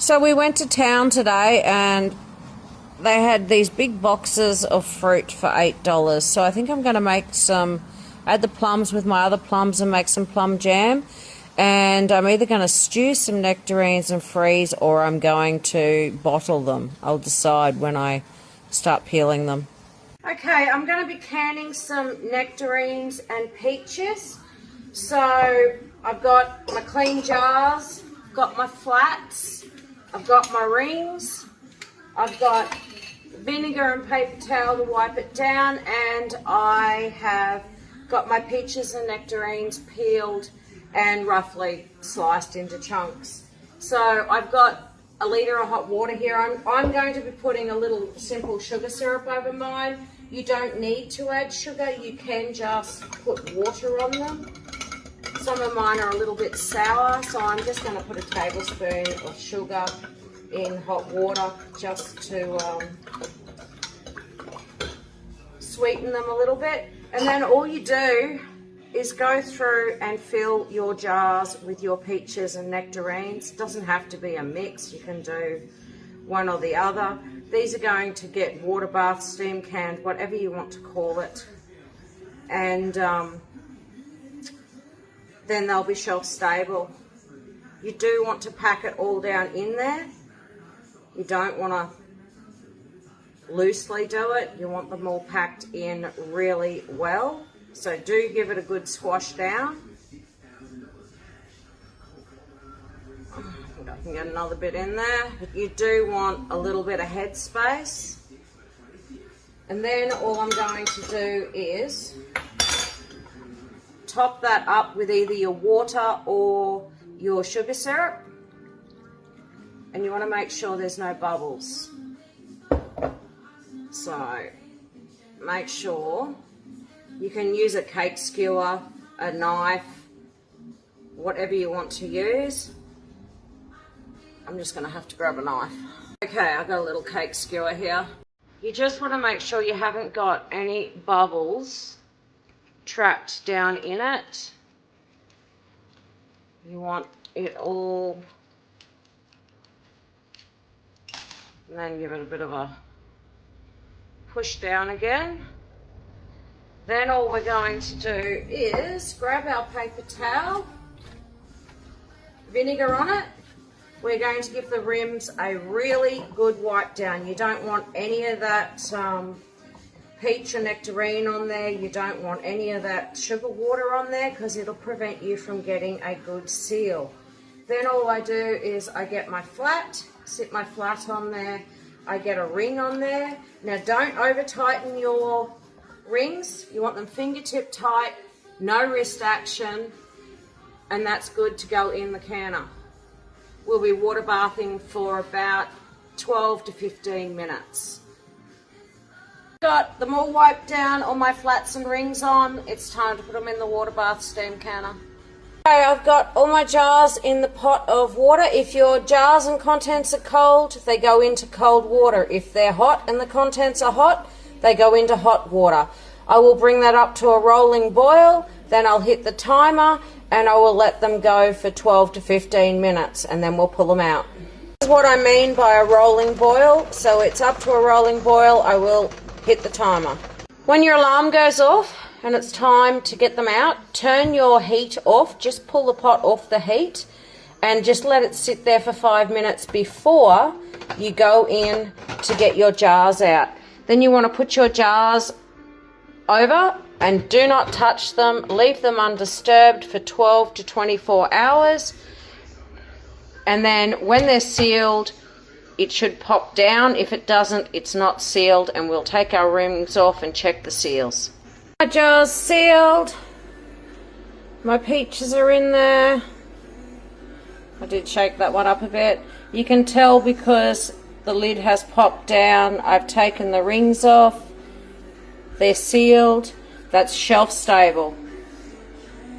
So we went to town today and they had these big boxes of fruit for $8. So I think I'm going to make add the plums with my other plums and make some plum jam. And I'm either going to stew some nectarines and freeze, or I'm going to bottle them. I'll decide when I start peeling them. Okay, I'm going to be canning some nectarines and peaches. So I've got my clean jars, got my flats, I've got my rings, I've got vinegar and paper towel to wipe it down, and I have got my peaches and nectarines peeled and roughly sliced into chunks. So I've got a litre of hot water here. I'm going to be putting a little simple sugar syrup over mine. You don't need to add sugar, you can just put water on them. Some of mine are a little bit sour, so I'm just going to put a tablespoon of sugar in hot water just to sweeten them a little bit. And then all you do is go through and fill your jars with your peaches and nectarines. It doesn't have to be a mix, you can do one or the other. These are going to get water bath, steam canned, whatever you want to call it. And then they'll be shelf stable. You do want to pack it all down in there. You don't want to loosely do it. You want them all packed in really well. So do give it a good squash down. I can get another bit in there. But you do want a little bit of head space. And then all I'm going to do is top that up with either your water or your sugar syrup, and you want to make sure there's no bubbles. So make sure you can use a cake skewer, a knife, whatever you want to use. I'm just going to have to grab a knife. Okay, I've got a little cake skewer here. You just want to make sure you haven't got any bubbles trapped down in it. You want it all, and then give it a bit of a push down again. Then all we're going to do is grab our paper towel, vinegar on it. We're going to give the rims a really good wipe down. You don't want any of that peach or nectarine on there. You don't want any of that sugar water on there, because it'll prevent you from getting a good seal. Then all I do is I get my flat, sit my flat on there, I get a ring on there. Now don't over tighten your rings. You want them fingertip tight, no wrist action, and that's good to go in the canner. We'll be water bathing for about 12 to 15 minutes. Got them all wiped down, all my flats and rings on. It's time to put them in the water bath steam canner. Okay, I've got all my jars in the pot of water. If your jars and contents are cold, they go into cold water. If they're hot and the contents are hot, they go into hot water. I will bring that up to a rolling boil, then I'll hit the timer and I will let them go for 12 to 15 minutes, and then we'll pull them out. This is what I mean by a rolling boil. So it's up to a rolling boil, I will hit the timer. When your alarm goes off and it's time to get them out, turn your heat off, just pull the pot off the heat and just let it sit there for 5 minutes before you go in to get your jars out. Then you want to put your jars over and do not touch them. Leave them undisturbed for 12 to 24 hours. And then when they're sealed, it should pop down. If it doesn't, it's not sealed, and we'll take our rings off and check the seals. My jar's sealed. My peaches are in there. I did shake that one up a bit. You can tell because the lid has popped down. I've taken the rings off. They're sealed. That's shelf stable.